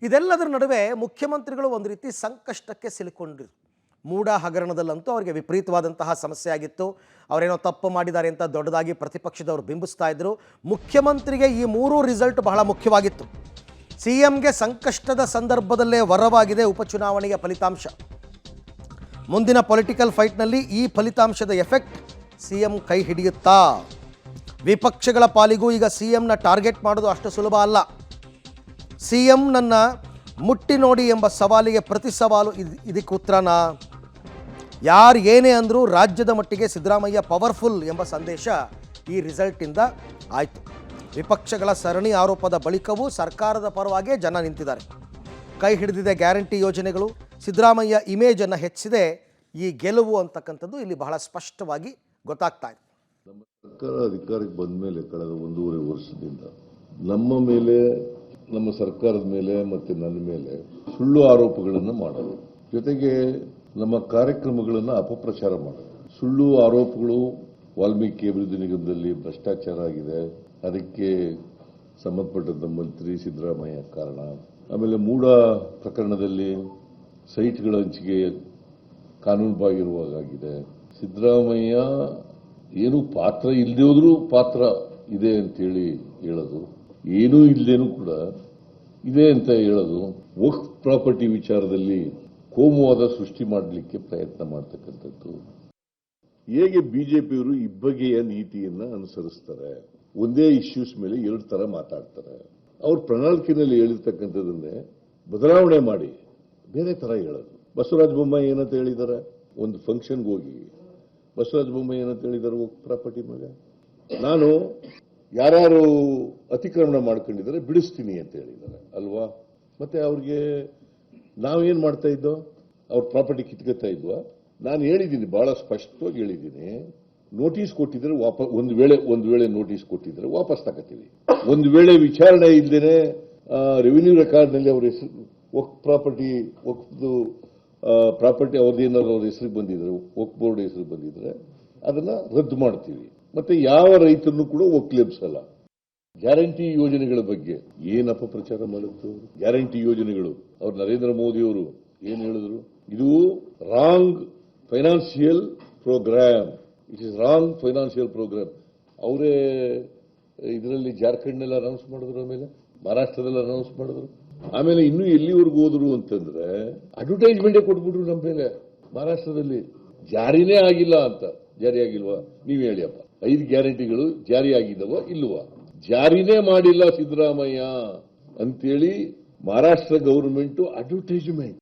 ಇದೆಲ್ಲದರ ನಡುವೆ ಮುಖ್ಯಮಂತ್ರಿಗಳು ಒಂದು ರೀತಿ ಸಂಕಷ್ಟಕ್ಕೆ ಸಿಲುಕೊಂಡಿರು. ಮೂಡ ಹಗರಣದಲ್ಲಂತೂ ಅವರಿಗೆ ವಿಪರೀತವಾದಂತಹ ಸಮಸ್ಯೆ ಆಗಿತ್ತು. ಅವರೇನೋ ತಪ್ಪು ಮಾಡಿದ್ದಾರೆ ಅಂತ ದೊಡ್ಡದಾಗಿ ಪ್ರತಿಪಕ್ಷದವರು ಬಿಂಬಿಸ್ತಾ ಇದ್ರು. ಮುಖ್ಯಮಂತ್ರಿಗೆ ಈ ಮೂರು ರಿಸಲ್ಟ್ ಬಹಳ ಮುಖ್ಯವಾಗಿತ್ತು. ಸಿಎಂಗೆ ಸಂಕಷ್ಟದ ಸಂದರ್ಭದಲ್ಲೇ ವರವಾಗಿದೆ ಉಪಚುನಾವಣೆಯ ಫಲಿತಾಂಶ. ಮುಂದಿನ ಪೊಲಿಟಿಕಲ್ ಫೈಟ್ನಲ್ಲಿ ಈ ಫಲಿತಾಂಶದ ಎಫೆಕ್ಟ್ ಸಿಎಂ ಕೈ ಹಿಡಿಯುತ್ತಾ? ವಿಪಕ್ಷಗಳ ಪಾಲಿಗೂ ಈಗ ಸಿಎಂನ ಟಾರ್ಗೆಟ್ ಮಾಡೋದು ಅಷ್ಟು ಸುಲಭ ಅಲ್ಲ. ಸಿಎಂ ನನ್ನ ಮುಟ್ಟಿ ನೋಡಿ ಎಂಬ ಸವಾಲಿಗೆ ಪ್ರತಿ ಸವಾಲು ಇದಕ್ಕೆ ಉತ್ತರನಾ? ಯಾರು ಏನೇ ಅಂದರೂ ರಾಜ್ಯದ ಮಟ್ಟಿಗೆ ಸಿದ್ದರಾಮಯ್ಯ ಪವರ್ಫುಲ್ ಎಂಬ ಸಂದೇಶ ಈ ರಿಸಲ್ಟಿಂದ ಆಯಿತು. ವಿಪಕ್ಷಗಳ ಸರಣಿ ಆರೋಪದ ಬಳಿಕವೂ ಸರ್ಕಾರದ ಪರವಾಗೇ ಜನ ನಿಂತಿದ್ದಾರೆ. ಕೈ ಹಿಡಿದಿದೆ ಗ್ಯಾರಂಟಿ ಯೋಜನೆಗಳು, ಸಿದ್ದರಾಮಯ್ಯ ಇಮೇಜನ್ನು ಹೆಚ್ಚಿದೆ ಈ ಗೆಲುವು ಅಂತಕ್ಕಂಥದ್ದು ಇಲ್ಲಿ ಬಹಳ ಸ್ಪಷ್ಟವಾಗಿ ಗೊತ್ತಾಗ್ತಾ ಇದೆ. ನಮ್ಮ ಸರ್ಕಾರ ಅಧಿಕಾರಕ್ಕೆ ಬಂದ ಮೇಲೆ ಕಳೆದ 1.5 ವರ್ಷದಿಂದ ನಮ್ಮ ಮೇಲೆ, ನಮ್ಮ ಸರ್ಕಾರದ ಮೇಲೆ ಮತ್ತು ನನ್ನ ಮೇಲೆ ಸುಳ್ಳು ಆರೋಪಗಳನ್ನು ಮಾಡೋದು, ಜೊತೆಗೆ ನಮ್ಮ ಕಾರ್ಯಕ್ರಮಗಳನ್ನು ಅಪಪ್ರಚಾರ ಮಾಡೋದು. ಸುಳ್ಳು ಆರೋಪಗಳು, ವಾಲ್ಮೀಕಿ ಅಭಿವೃದ್ಧಿ ನಿಗಮದಲ್ಲಿ ಭ್ರಷ್ಟಾಚಾರ ಆಗಿದೆ, ಅದಕ್ಕೆ ಸಂಬಂಧಪಟ್ಟಂತ ಮಂತ್ರಿ ಸಿದ್ದರಾಮಯ್ಯ ಕಾರಣ. ಆಮೇಲೆ ಮೂಡ ಪ್ರಕರಣದಲ್ಲಿ ಸೈಟ್ಗಳ ಹಂಚಿಕೆ ಕಾನೂನುಬಾಹಿರವಾಗಿದೆ. ಸಿದ್ದರಾಮಯ್ಯ ಏನು ಪಾತ್ರ ಇಲ್ಲದೆ ಹೋದ್ರೂ ಪಾತ್ರ ಇದೆ ಅಂತೇಳಿ ಹೇಳೋದು, ಏನೂ ಇಲ್ಲದೇನೂ ಕೂಡ ಇದೆ ಅಂತ ಹೇಳೋದು, ವಕ್ಫ್ ಪ್ರಾಪರ್ಟಿ ವಿಚಾರದಲ್ಲಿ ಕೋಮುವಾದ ಸೃಷ್ಟಿ ಮಾಡಲಿಕ್ಕೆ ಪ್ರಯತ್ನ ಮಾಡ್ತಕ್ಕಂಥದ್ದು. ಹೇಗೆ ಬಿಜೆಪಿಯವರು ಇಬ್ಬಗೆಯ ನೀತಿಯನ್ನ ಅನುಸರಿಸ್ತಾರೆ, ಒಂದೇ ಇಶ್ಯೂಸ್ ಮೇಲೆ 2 ತರ ಮಾತಾಡ್ತಾರೆ. ಅವ್ರ ಪ್ರಣಾಳಿಕೆಯಲ್ಲಿ ಹೇಳಿರ್ತಕ್ಕಂಥದ್ದನ್ನೇ ಬದಲಾವಣೆ ಮಾಡಿ ಬೇರೆ ತರ ಹೇಳೋದು. ಬಸವರಾಜ ಬೊಮ್ಮಾಯಿ ಏನಂತ ಹೇಳಿದ್ದಾರೆ, ಒಂದು ಫಂಕ್ಷನ್ಗೆ ಹೋಗಿ ಬಸವರಾಜ ಬೊಮ್ಮಾಯಿ ಏನಂತ ಹೇಳಿದ್ದಾರೆ, ವಕ್ಫ್ ಪ್ರಾಪರ್ಟಿ ಮೇಲೆ ನಾನು ಯಾರ್ಯಾರು ಅತಿಕ್ರಮಣ ಮಾಡ್ಕೊಂಡಿದ್ದಾರೆ ಬಿಡಿಸ್ತೀನಿ ಅಂತ ಹೇಳಿದ್ದಾರೆ ಅಲ್ವಾ. ಮತ್ತೆ ಅವ್ರಿಗೆ ನಾವೇನ್ ಮಾಡ್ತಾ ಇದ್ದೋ, ಅವ್ರ ಪ್ರಾಪರ್ಟಿ ಕಿತ್ಕೊತಾ ಇದ್ವಾ? ನಾನು ಹೇಳಿದ್ದೀನಿ, ಬಹಳ ಸ್ಪಷ್ಟವಾಗಿ ಹೇಳಿದ್ದೀನಿ, ನೋಟಿಸ್ ಕೊಟ್ಟಿದ್ರೆ ವಾಪಸ್, ಒಂದು ವೇಳೆ ನೋಟಿಸ್ ಕೊಟ್ಟಿದ್ರೆ ವಾಪಸ್ ತಗೋತೀವಿ. ಒಂದು ವೇಳೆ ವಿಚಾರಣೆ ಇಲ್ಲದೇನೆ ರೆವಿನ್ಯೂ ರೆಕಾರ್ಡ್ನಲ್ಲಿ ಅವ್ರ ಹೆಸರು ವಕ್ಫ್ ಪ್ರಾಪರ್ಟಿ ಅವ್ರದ್ದೇನಾದ್ರು ಅವ್ರ ಹೆಸರಿಗೆ ಬಂದಿದ್ರೆ, ವಕ್ಫ್ ಬೋರ್ಡ್ ಹೆಸರು ಬಂದಿದ್ರೆ ಅದನ್ನ ರದ್ದು ಮಾಡ್ತೀವಿ. ಮತ್ತೆ ಯಾವ ರೈತರನ್ನು ಕೂಡ ಒಕ್ಲೆಬ್ಸಲ್ಲ. ಗ್ಯಾರಂಟಿ ಯೋಜನೆಗಳ ಬಗ್ಗೆ ಏನ್ ಅಪಪ್ರಚಾರ ಮಾಡುತ್ತು? ಗ್ಯಾರಂಟಿ ಯೋಜನೆಗಳು ಅವ್ರು ನರೇಂದ್ರ ಮೋದಿ ಅವರು ಏನ್ ಹೇಳಿದ್ರು, ಇದು wrong financial program, it is wrong financial program. ಅವರೇ ಇದರಲ್ಲಿ ಜಾರ್ಖಂಡ್ನೆಲ್ಲ ಅನೌನ್ಸ್ ಮಾಡಿದ್ರು, ಆಮೇಲೆ ಮಹಾರಾಷ್ಟ್ರದಲ್ಲಿ ಅನೌನ್ಸ್ ಮಾಡಿದ್ರು, ಆಮೇಲೆ ಇನ್ನೂ ಎಲ್ಲಿವರೆಗೂ ಹೋದ್ರು ಅಂತಂದ್ರೆ ಅಡ್ವರ್ಟೈಸ್ಮೆಂಟೇ ಕೊಟ್ಬಿಟ್ರು ನಮ್ಮ ಮೇಲೆ. ಮಹಾರಾಷ್ಟ್ರದಲ್ಲಿ ಜಾರಿನೇ ಆಗಿಲ್ಲ ಅಂತ. ಜಾರಿ ಆಗಿಲ್ವಾ? ನೀವ್ ಹೇಳಿಯಪ್ಪ, 5 ಗ್ಯಾರಂಟಿಗಳು ಜಾರಿ ಆಗಿದ್ದವ ಇಲ್ವಾ? ಜಾರಿನೇ ಮಾಡಿಲ್ಲ ಸಿದ್ದರಾಮಯ್ಯ ಅಂತೇಳಿ ಮಹಾರಾಷ್ಟ್ರ ಗವರ್ಮೆಂಟ್ ಅಡ್ವರ್ಟೈಸ್ಮೆಂಟ್